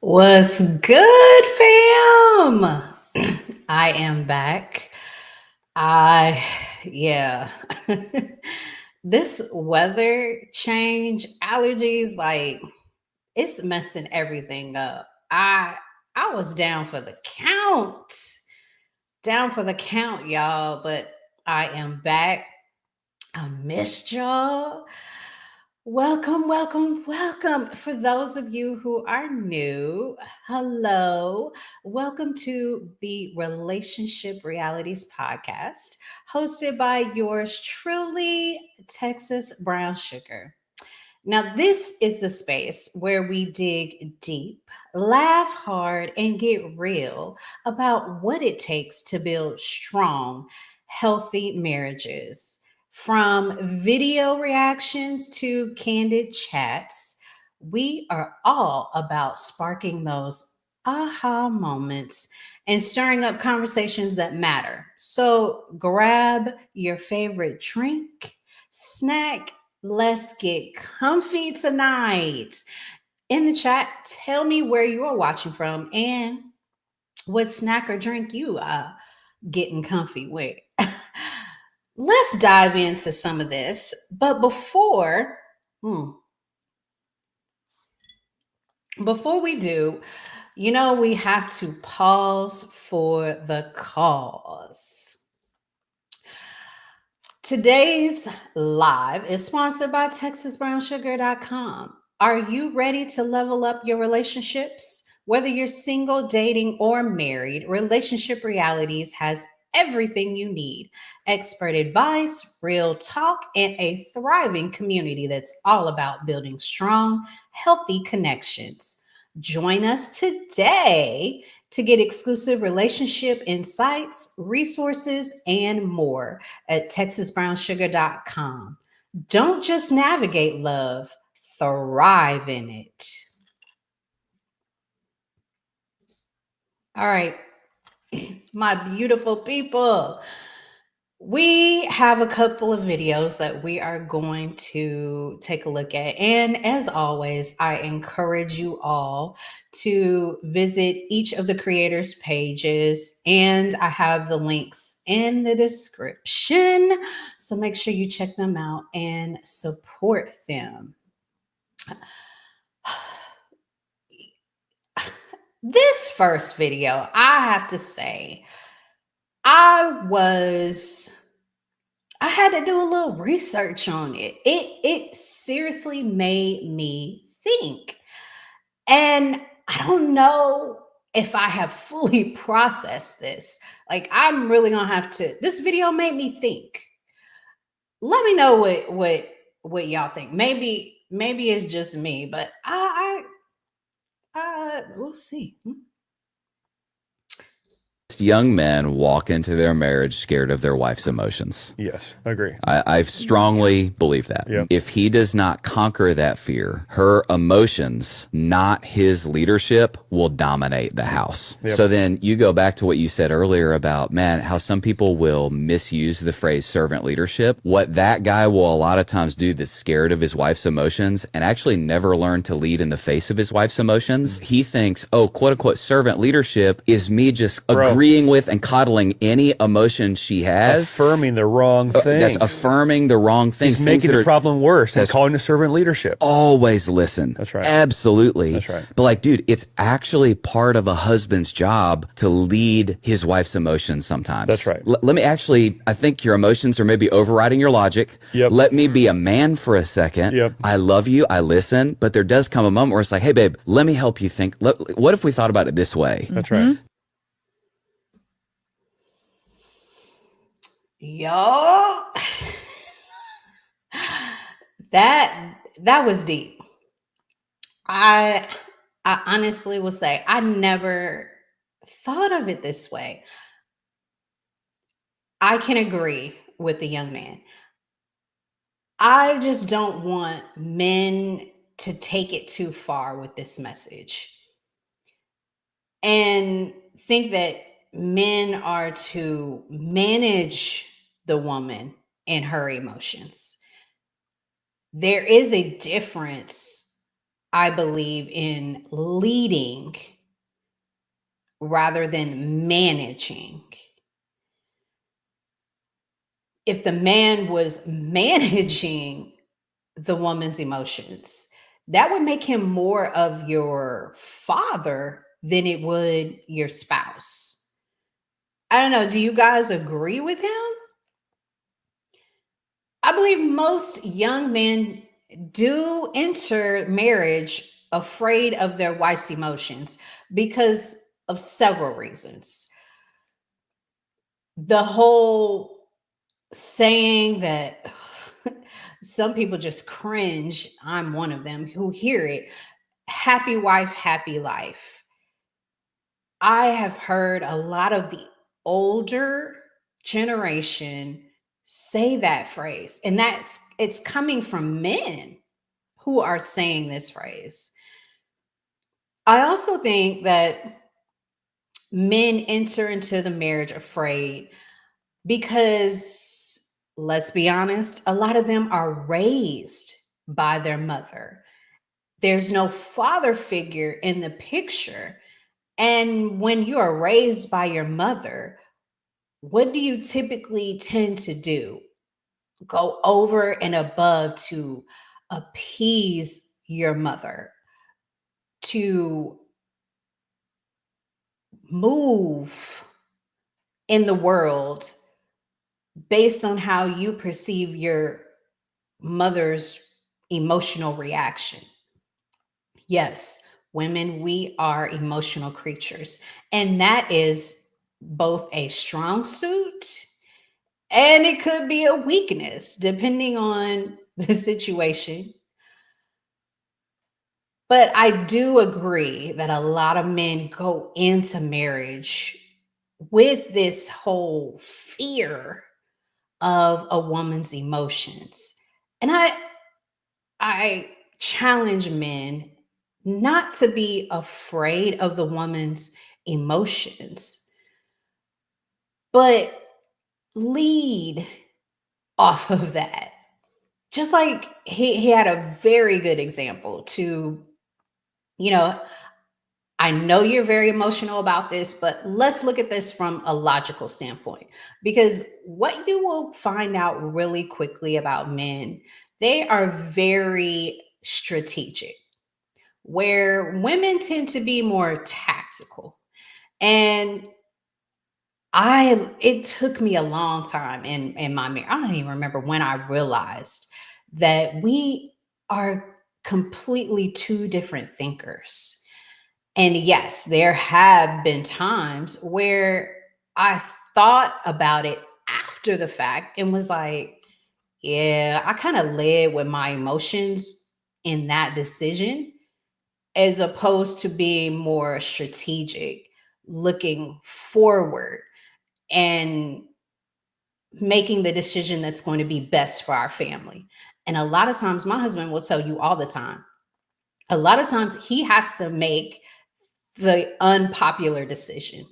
What's good, fam? I am back. I, yeah. This weather change, allergies, like it's messing everything up. I was down for the count, y'all. But I am back. I missed y'all. Welcome, welcome, welcome. For those of you who are new, hello. Welcome to the Relationship Realities Podcast, hosted by yours truly, Texas Brown Sugar. Now, this is the space where we dig deep, laugh hard, and get real about what it takes to build strong, healthy marriages. From video reactions to candid chats, we are all about sparking those aha moments and stirring up conversations that matter. So grab your favorite drink, snack, let's get comfy tonight. In the chat, tell me where you are watching from and what snack or drink you are getting comfy with. Let's dive into some of this. But before we do, we have to pause for the cause. Today's live is sponsored by TexasBrownSugar.com. Are you ready to level up your relationships? Whether you're single, dating, or married, Relationship Realities has everything you need: expert advice, real talk, and a thriving community that's all about building strong, healthy connections. Join us today to get exclusive relationship insights, resources, and more at TexasBrownSugar.com. Don't just navigate love, thrive in it. All right, my beautiful people. We have a couple of videos that we are going to take a look at. And as always, I encourage you all to visit each of the creators' pages. And I have the links in the description. So make sure you check them out and support them. This first video, I have to say, I had to do a little research on it. It seriously made me think. And I don't know if I have fully processed this. Like, I'm really gonna have to. This video made me think. Let me know what y'all think. Maybe it's just me, but we'll see. Young men walk into their marriage scared of their wife's emotions. Yes, I agree. I strongly believe that. Yep. If he does not conquer that fear, her emotions, not his leadership, will dominate the house. Yep. So then you go back to what you said earlier about, man, how some people will misuse the phrase servant leadership. What that guy will a lot of times do that's scared of his wife's emotions and actually never learn to lead in the face of his wife's emotions, he thinks, oh, quote unquote, servant leadership is me just agreeing with and coddling any emotion she has. Affirming the wrong thing. That's affirming the wrong things. He's making the problem worse and calling it servant leadership. Always listen. That's right. Absolutely. That's right. But like, dude, it's actually part of a husband's job to lead his wife's emotions sometimes. That's right. Let me actually, I think your emotions are maybe overriding your logic. Yep. Let me be a man for a second. Yep. I love you. I listen. But there does come a moment where it's like, hey, babe, let me help you think. What if we thought about it this way? That's right. Y'all, that was deep. I honestly will say I never thought of it this way. I can agree with the young man. I just don't want men to take it too far with this message and think that men are to manage the woman and her emotions. There is a difference, I believe in leading rather than managing. If the man was managing the woman's emotions, that would make him more of your father than it would your spouse. I don't know. Do you guys agree with him? I believe most young men do enter marriage afraid of their wife's emotions because of several reasons. The whole saying that some people just cringe, I'm one of them who hear it, happy wife, happy life. I have heard a lot of the older generation say that phrase, and it's coming from men who are saying this phrase. I also think that men enter into the marriage afraid because, let's be honest, a lot of them are raised by their mother. There's no father figure in the picture. And when you are raised by your mother, what do you typically tend to do? Go over and above to appease your mother, to move in the world based on how you perceive your mother's emotional reaction. Yes, women, we are emotional creatures, and that is both a strong suit and it could be a weakness depending on the situation. But I do agree that a lot of men go into marriage with this whole fear of a woman's emotions. And I challenge men not to be afraid of the woman's emotions, but lead off of that. Just like he had a very good example to, you know, I know you're very emotional about this, but let's look at this from a logical standpoint. Because what you will find out really quickly about men, they are very strategic, where women tend to be more tactical. And it took me a long time in my marriage. I don't even remember when I realized that we are completely two different thinkers. And yes, there have been times where I thought about it after the fact and was like, yeah, I kind of led with my emotions in that decision as opposed to being more strategic, looking forward and making the decision that's going to be best for our family. And a lot of times, my husband will tell you all the time, a lot of times he has to make the unpopular decision.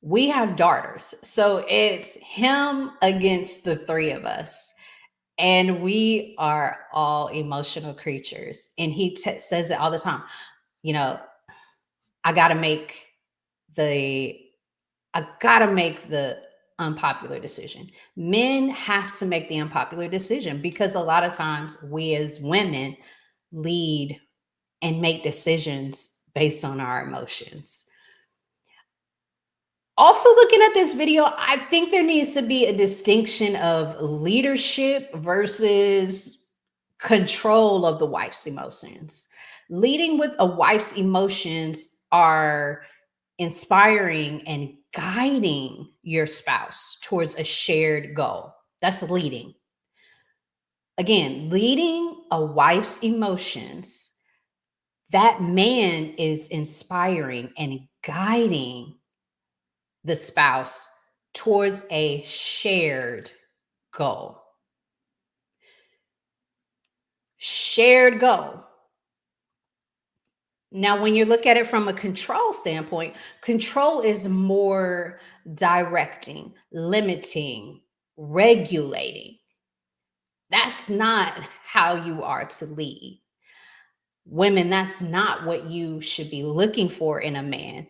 We have daughters, so it's him against the three of us. And we are all emotional creatures. And he says it all the time. You know, I got to make the I got to make the unpopular decision. Men have to make the unpopular decision because a lot of times we as women lead and make decisions based on our emotions. Also, looking at this video, I think there needs to be a distinction of leadership versus control of the wife's emotions. Leading with a wife's emotions are inspiring and guiding your spouse towards a shared goal. That's leading. Again, leading a wife's emotions, that man is inspiring and guiding the spouse towards a shared goal. Shared goal. Now, when you look at it from a control standpoint, control is more directing, limiting, regulating. That's not how you are to lead. Women, that's not what you should be looking for in a man.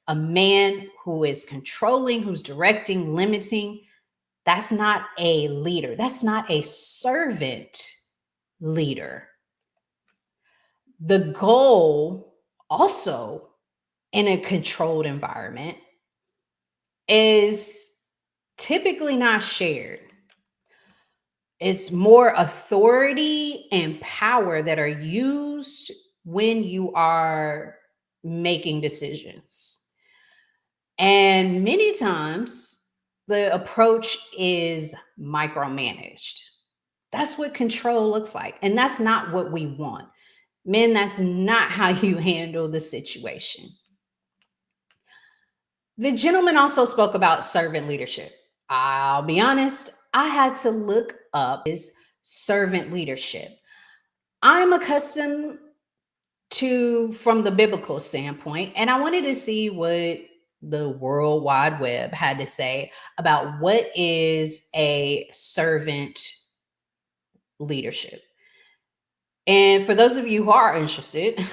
A man who is controlling, who's directing, limiting, that's not a leader. That's not a servant leader. The goal also in a controlled environment is typically not shared. It's more authority and power that are used when you are making decisions. And many times the approach is micromanaged. That's what control looks like. And that's not what we want. Men, that's not how you handle the situation. The gentleman also spoke about servant leadership. I'll be honest, I had to look up his servant leadership. I'm accustomed to from the biblical standpoint, and I wanted to see what the World Wide Web had to say about what is a servant leadership. And for those of you who are interested,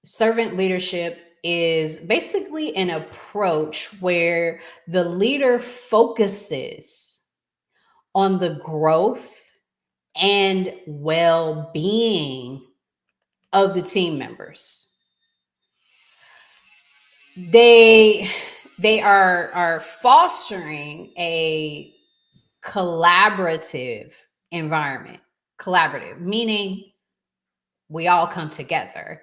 servant leadership is basically an approach where the leader focuses on the growth and well-being of the team members. They are fostering a collaborative environment. Collaborative, meaning we all come together.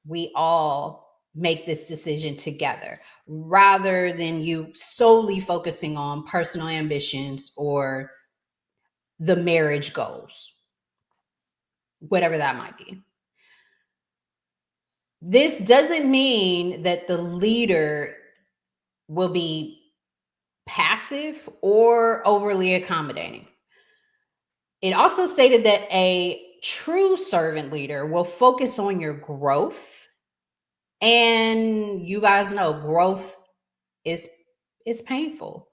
We all make this decision together rather than you solely focusing on personal ambitions or the marriage goals, whatever that might be. This doesn't mean that the leader will be passive or overly accommodating. It also stated that a true servant leader will focus on your growth. And you guys know growth is painful.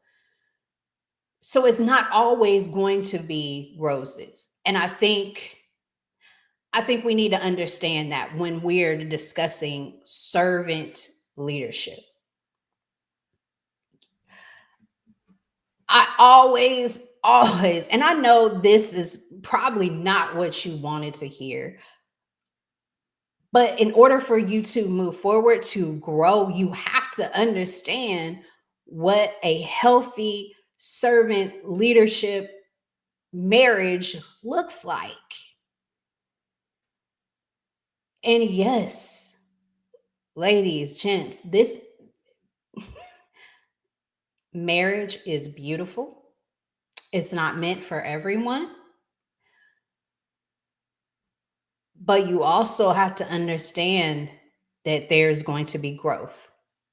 So it's not always going to be roses. And I think we need to understand that when we're discussing servant leadership. I always, and I know this is probably not what you wanted to hear, but in order for you to move forward, to grow, you have to understand what a healthy servant leadership marriage looks like. And yes, ladies, gents, this marriage is beautiful. It's not meant for everyone. But you also have to understand that there's going to be growth.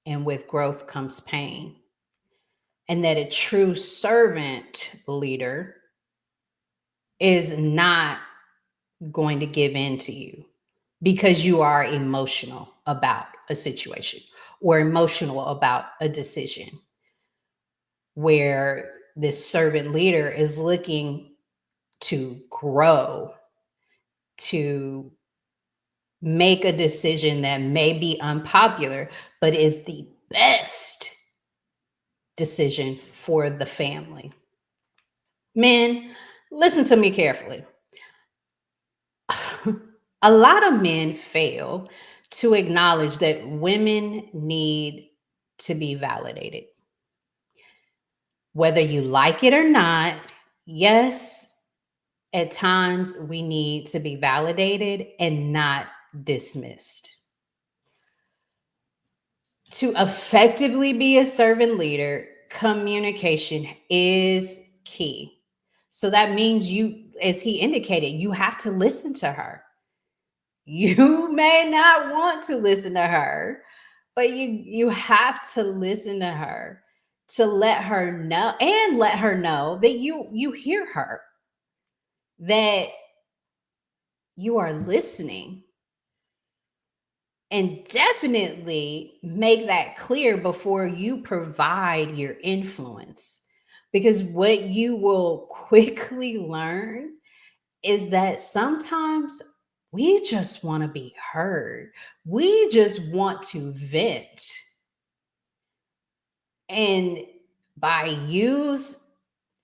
And with growth comes pain. And that a true servant leader is not going to give in to you because you are emotional about a situation or emotional about a decision, where this servant leader is looking to grow, to make a decision that may be unpopular, but is the best decision for the family. Men, listen to me carefully. A lot of men fail to acknowledge that women need to be validated. Whether you like it or not, yes, at times we need to be validated and not dismissed. To effectively be a servant leader, communication is key. So that means you, as he indicated, you have to listen to her. You may not want to listen to her, but you have to listen to her to let her know, and let her know that you hear her, that you are listening. And definitely make that clear before you provide your influence. Because what you will quickly learn is that sometimes we just want to be heard. We just want to vent. And by use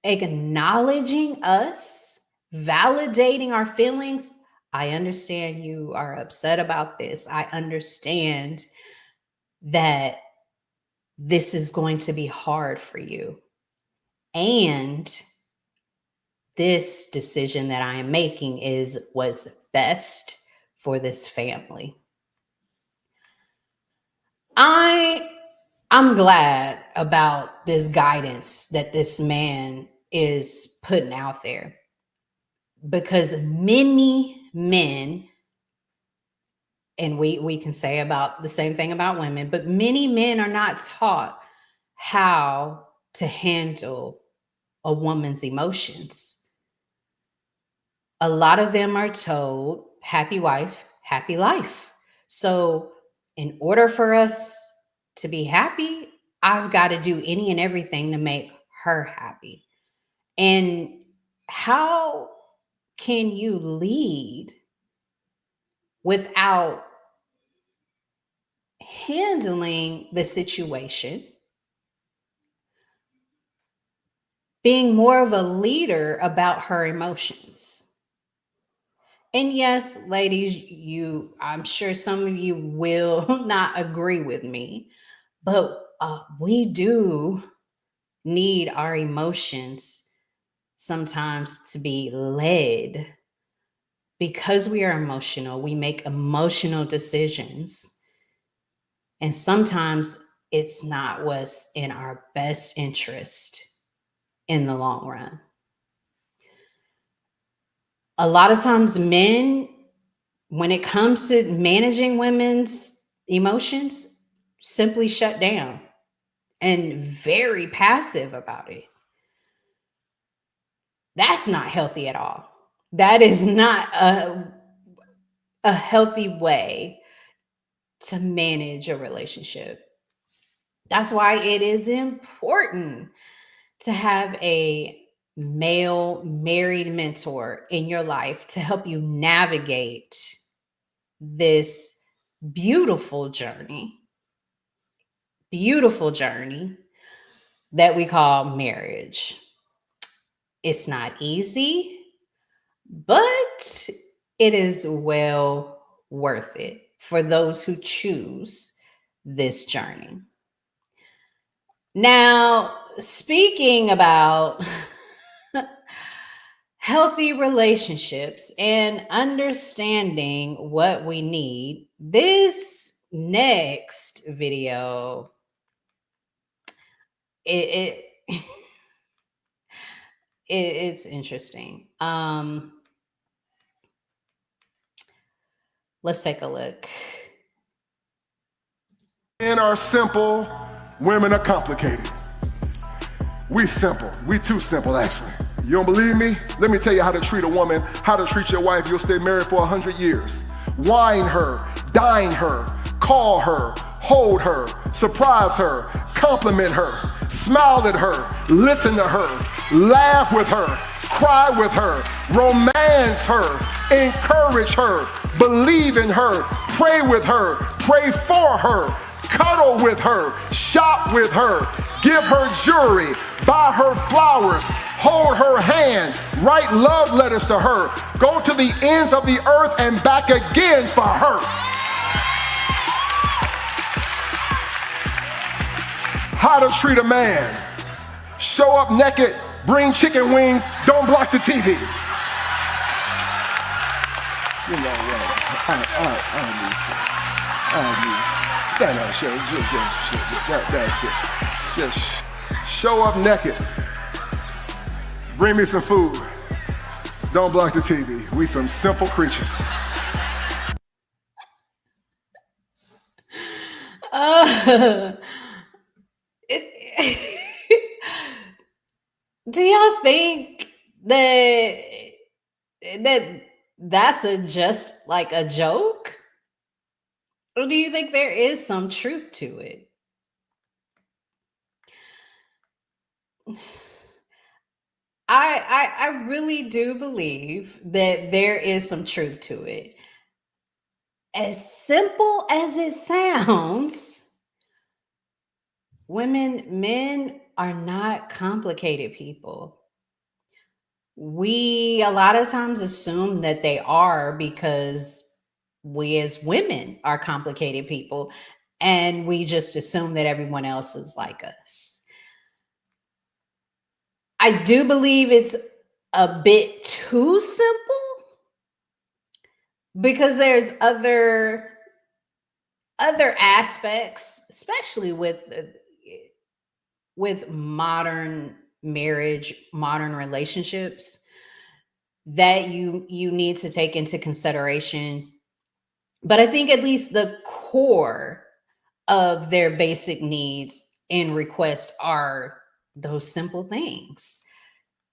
acknowledging us, validating our feelings, I understand you are upset about this. I understand that this is going to be hard for you. And this decision that I am making is what's best for this family. I'm glad about this guidance that this man is putting out there, because many men, and we can say about the same thing about women, but many men are not taught how to handle a woman's emotions. A lot of them are told, happy wife, happy life. So, in order for us to be happy, I've got to do any and everything to make her happy. And how can you lead without handling the situation, being more of a leader about her emotions? And yes, ladies, I'm sure some of you will not agree with me, but we do need our emotions sometimes to be led. Because we are emotional, we make emotional decisions. And sometimes it's not what's in our best interest in the long run. A lot of times, men, when it comes to managing women's emotions, simply shut down and very passive about it. That's not healthy at all. That is not a healthy way to manage a relationship. That's why it is important to have a male married mentor in your life to help you navigate this beautiful journey, beautiful journey that we call marriage. It's not easy, but it is well worth it for those who choose this journey. Now, speaking about healthy relationships and understanding what we need, this next video, it it's interesting. Let's take a look. Men are simple, women are complicated. We simple, we too simple actually. You don't believe me? Let me tell you how to treat a woman, how to treat your wife. You'll stay married for 100 years. Wine her, dine her, call her, hold her, surprise her, compliment her, smile at her, listen to her, laugh with her, cry with her, romance her, encourage her, believe in her, pray with her, pray for her, cuddle with her, shop with her, give her jewelry, buy her flowers, hold her hand, write love letters to her, go to the ends of the earth and back again for her. How to treat a man. Show up naked, bring chicken wings, don't block the TV. You know what? I need stand up, just show up naked. Bring me some food. Don't block the TV. We some simple creatures. Do y'all think that that's just like a joke? Or do you think there is some truth to it? I really do believe that there is some truth to it. As simple as it sounds, men are not complicated people. We a lot of times assume that they are because we as women are complicated people and we just assume that everyone else is like us. I do believe it's a bit too simple because there's other aspects, especially with modern marriage, modern relationships, that you need to take into consideration. But I think at least the core of their basic needs and requests are those simple things.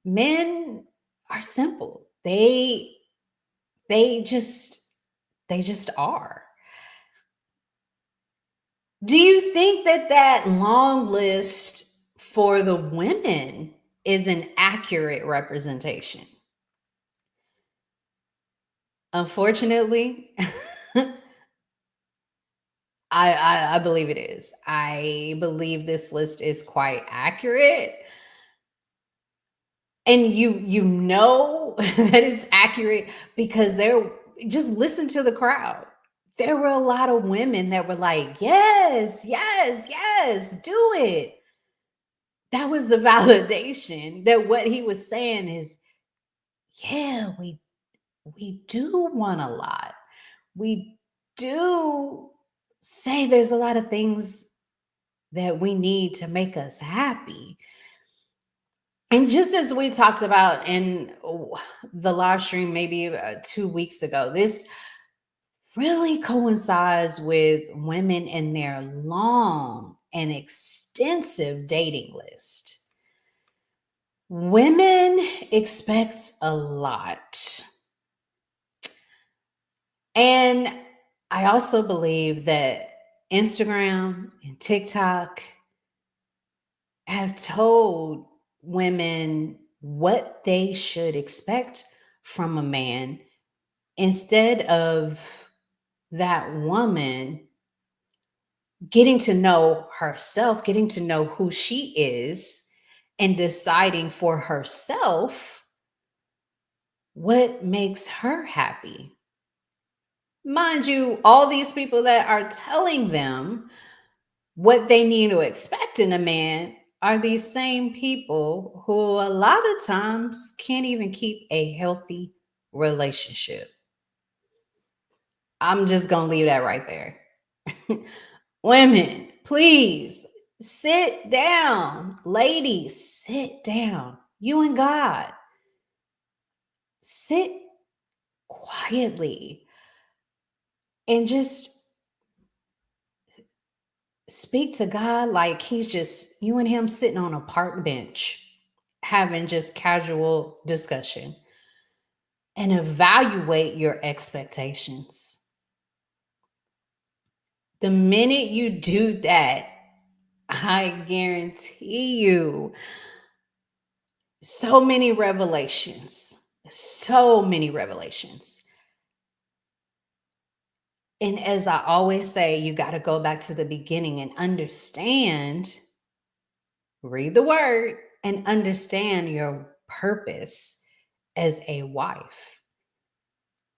Men are simple. They just they just are. Do you think that that long list for the women is an accurate representation? Unfortunately, I believe it is. I believe this list is quite accurate. And you know that it's accurate because there just listen to the crowd. There were a lot of women that were like, yes, yes, yes, do it. That was the validation that what he was saying is, yeah, we do want a lot. We do say there's a lot of things that we need to make us happy. And just as we talked about in the live stream maybe 2 weeks ago, this really coincides with women in their long and extensive dating list. Women expect a lot. And I also believe that Instagram and TikTok have told women what they should expect from a man instead of that woman getting to know herself, getting to know who she is, and deciding for herself what makes her happy. Mind you, all these people that are telling them what they need to expect in a man are these same people who a lot of times can't even keep a healthy relationship. I'm just going to leave that right there. Women, please sit down. Ladies, sit down. You and God, sit quietly and just speak to God like he's just you and him sitting on a park bench having just casual discussion and evaluate your expectations. The minute you do that, I guarantee you so many revelations, so many revelations. And as I always say, you got to go back to the beginning and understand, read the word, and understand your purpose as a wife.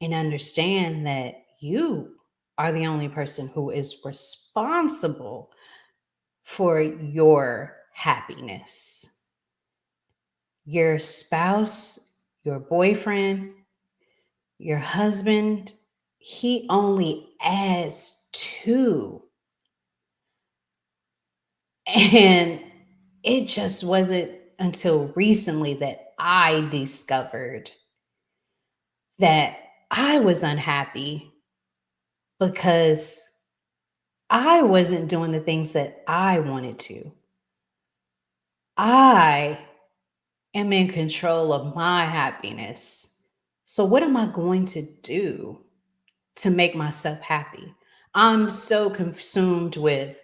And understand that you are the only person who is responsible for your happiness. Your spouse, your boyfriend, your husband, he only adds to. And it just wasn't until recently that I discovered that I was unhappy because I wasn't doing the things that I wanted to. I am in control of my happiness. So, what am I going to do to make myself happy? I'm so consumed with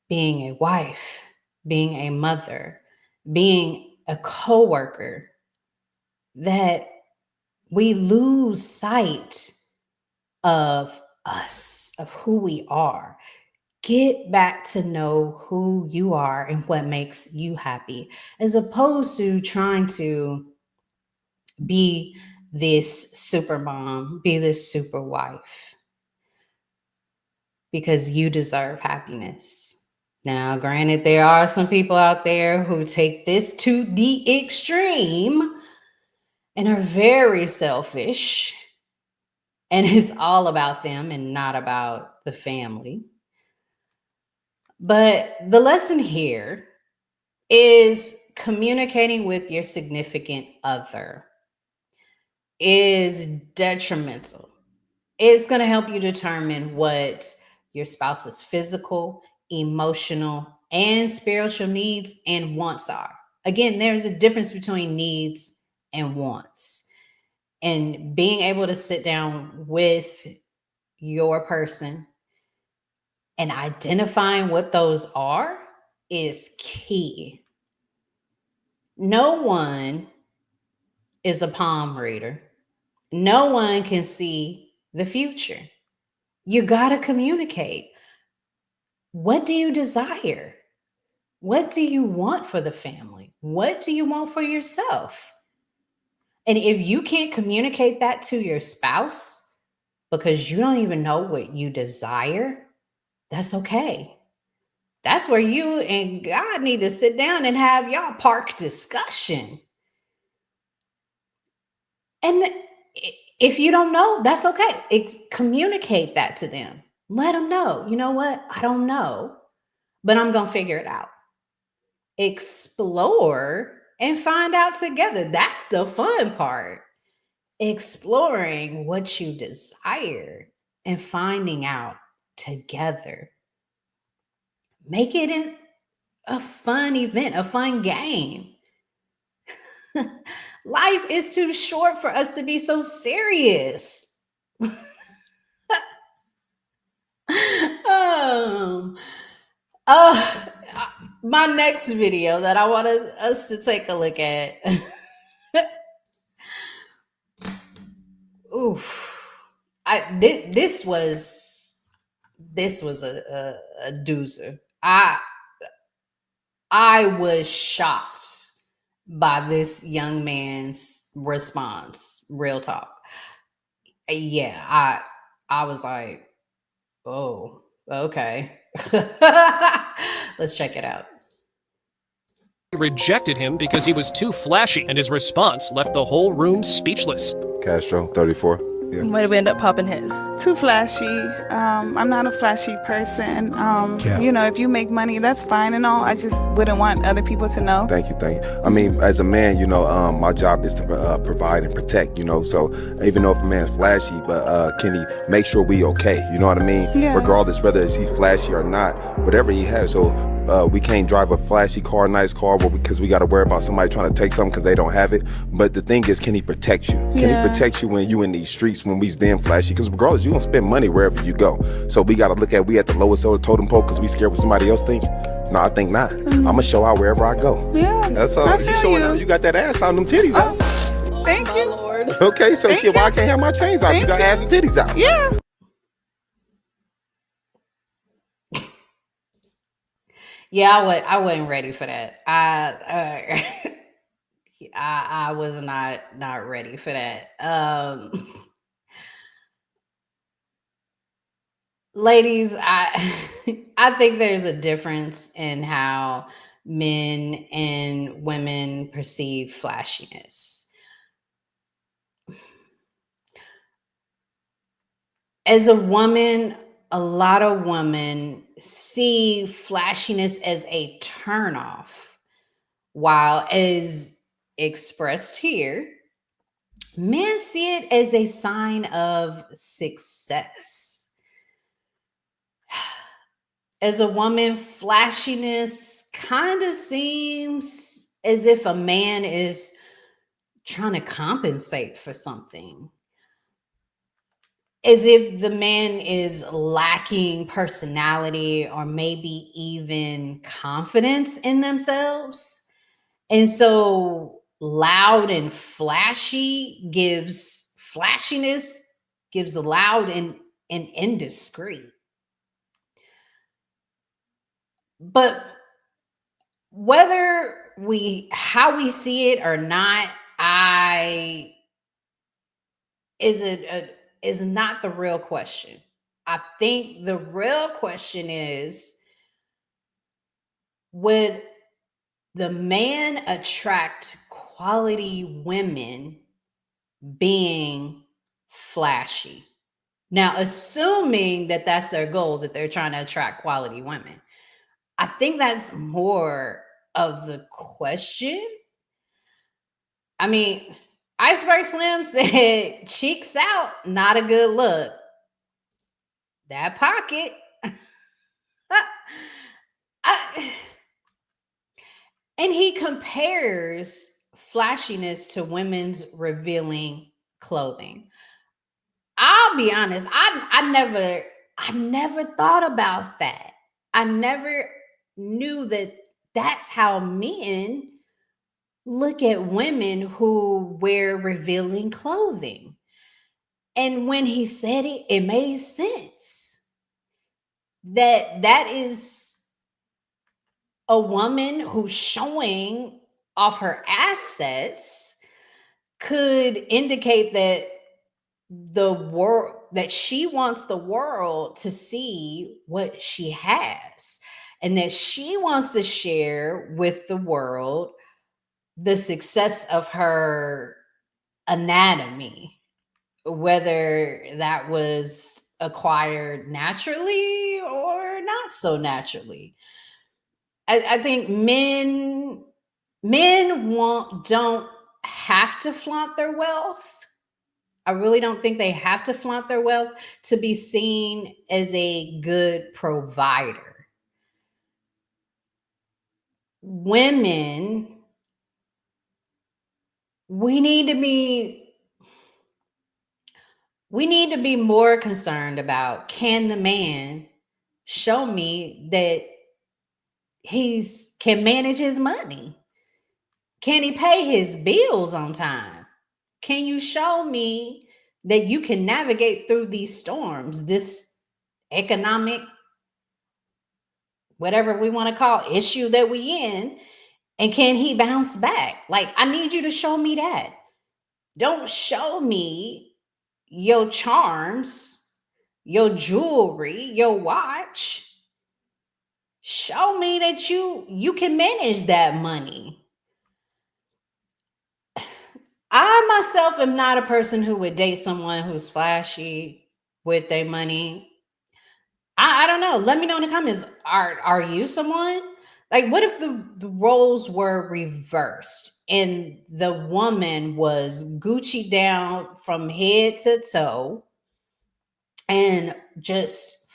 being a wife, being a mother, being a coworker, that we lose sight of us, of who we are. Get back to know who you are and what makes you happy, as opposed to trying to be this super mom, be this super wife, because you deserve happiness. Now, granted, there are some people out there who take this to the extreme and are very selfish, and it's all about them and not about the family. But the lesson here is communicating with your significant other is detrimental. It's going to help you determine what your spouse's physical, emotional, and spiritual needs and wants are. Again, there's a difference between needs and wants. And being able to sit down with your person and identifying what those are is key. No one is a palm reader. No one can see the future. You got to communicate. What do you desire? What do you want for the family? What do you want for yourself? And if you can't communicate that to your spouse because you don't even know what you desire, that's okay. That's where you and God need to sit down and have y'all park discussion. And if you don't know, that's okay. Communicate that to them. Let them know. You know what? I don't know, but I'm going to figure it out. Explore and find out together. That's the fun part. Exploring what you desire and finding out together. Make it a fun event, a fun game. Life is too short for us to be so serious. um, my next video that I want us to take a look at. Oof. This was a doozer. I was shocked by this young man's response. Real talk. Yeah, I was like, oh, okay. Let's check it out. Rejected him because he was too flashy, and his response left the whole room speechless. Castro, 34. Yeah. Why did we end up popping his? Too flashy. I'm not a flashy person. You know, if you make money, that's fine and all. I just wouldn't want other people to know. Thank you. I mean, as a man, you know, my job is to provide and protect, you know, so even though if a man's flashy, but can he make sure we okay, you know what I mean? Yeah. Regardless whether he's flashy or not, whatever he has, so we can't drive a flashy car, nice car, because we got to worry about somebody trying to take something because they don't have it. But the thing is, can he protect you? Can he protect you when you in these streets, when we's being flashy? Because regardless, you gonna spend money wherever you go. So we got to look at, we at the lowest of the totem pole because we scared what somebody else think. No, I think not. I'm gonna show out wherever I go. Yeah, that's all. You showing out. You got that ass out, them titties out. Thank you. Lord. Okay, so shit, why I can't have my chains out? You got ass and titties out. Yeah. Yeah, I wasn't ready for that. I was not ready for that. Ladies, I think there's a difference in how men and women perceive flashiness. As a woman, a lot of women see flashiness as a turnoff, while as expressed here, men see it as a sign of success. As a woman, flashiness kind of seems as if a man is trying to compensate for something. As if the man is lacking personality or maybe even confidence in themselves. And so loud and flashy gives flashiness, gives loud and indiscreet. But whether how we see it or not, I is it is not the real question. I think the real question is, would the man attract quality women being flashy? Now, assuming that that's their goal, that they're trying to attract quality women, I think that's more of the question. I mean, Iceberg Slim said, cheeks out, not a good look. That pocket. I, and he compares flashiness to women's revealing clothing. I'll be honest, I never thought about that. I never knew that that's how men look at women who wear revealing clothing. And when he said it, it made sense. That is a woman who's showing off her assets, could indicate that the world, that she wants the world to see what she has, and that she wants to share with the world the success of her anatomy, whether that was acquired naturally or not so naturally. I think men don't have to flaunt their wealth. I really don't think they have to flaunt their wealth to be seen as a good provider. Women, we need to be more concerned about, can the man show me that he's can manage his money? Can he pay his bills on time? Can you show me that you can navigate through these storms, this economic, whatever we want to call issue that we in, and can he bounce back? Like, I need you to show me that. Don't show me your charms, your jewelry, your watch. Show me that you can manage that money. I myself am not a person who would date someone who's flashy with their money. I don't know. Let me know in the comments. Are you someone? Like, what if the roles were reversed and the woman was Gucci down from head to toe and just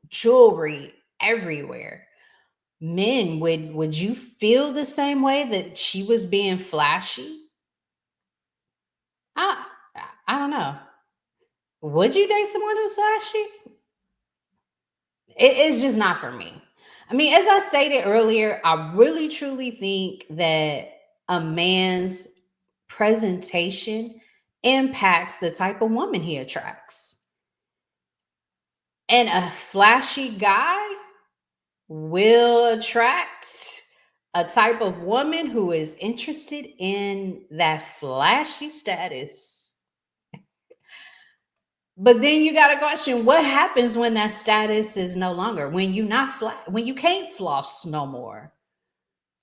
jewelry everywhere? Men, would you feel the same way that she was being flashy? I I don't know. Would you date someone who's flashy? It's just not for me. I mean, as I stated earlier, I really truly think that a man's presentation impacts the type of woman he attracts. And a flashy guy will attract a type of woman who is interested in that flashy status. But then you got to question, what happens when that status is no longer, when you not flat, when you can't floss no more?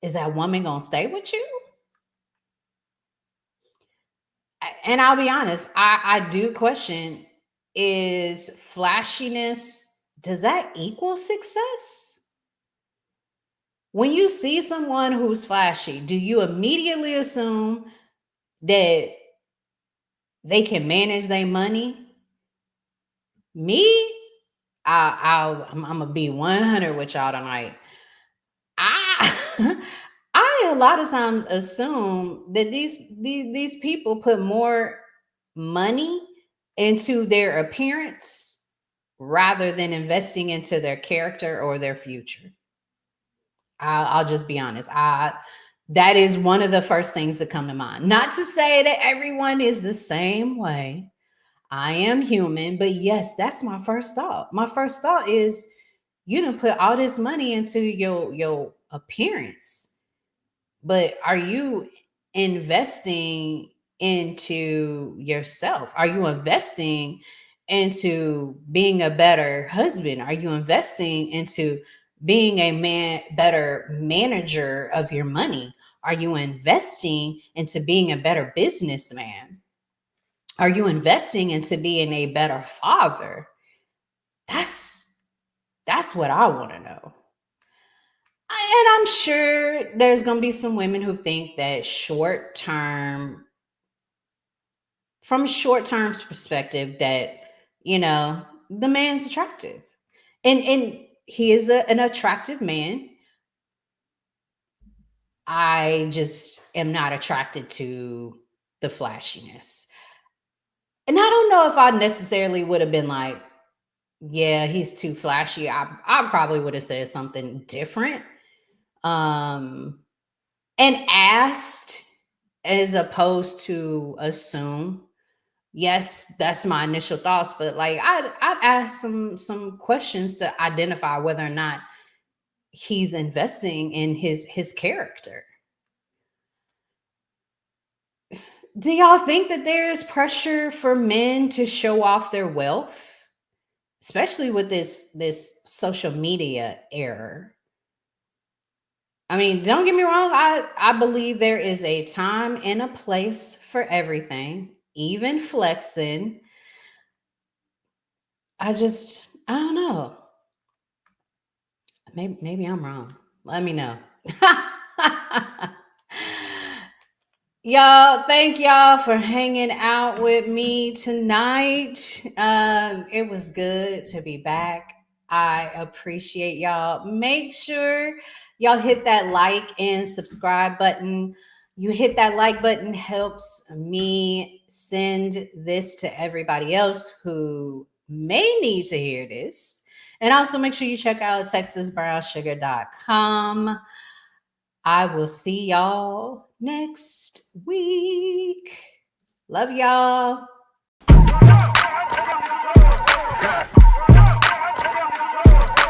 Is that woman gonna stay with you? And I'll be honest, I do question, is flashiness, does that equal success? When you see someone who's flashy, do you immediately assume that they can manage their money? Me, I'm gonna be 100 with y'all tonight. I I a lot of times assume that these people put more money into their appearance rather than investing into their character or their future. I'll just be honest. That is one of the first things that come to mind. Not to say that everyone is the same way. I am human, but yes, that's my first thought. My first thought is, you know, put all this money into your appearance, but are you investing into yourself? Are you investing into being a better husband? Are you investing into being a better manager of your money? Are you investing into being a better businessman? Are you investing into being a better father? That's what I want to know. And I'm sure there's going to be some women who think that from short term's perspective, that, you know, the man's attractive. And he is an attractive man. I just am not attracted to the flashiness. And I don't know if I necessarily would have been like, yeah, he's too flashy. I probably would have said something different. And asked as opposed to assume. Yes, that's my initial thoughts, but like I'd ask some questions to identify whether or not he's investing in his character. Do y'all think that there's pressure for men to show off their wealth, especially with this social media era? I mean, don't get me wrong. I believe there is a time and a place for everything, even flexing. I don't know. Maybe I'm wrong. Let me know. Y'all, thank y'all for hanging out with me tonight. It was good to be back. I appreciate y'all. Make sure y'all hit that like and subscribe button. You hit that like button helps me send this to everybody else who may need to hear this. And also make sure you check out texasbrownsugar.com. I will see y'all next week. Love y'all.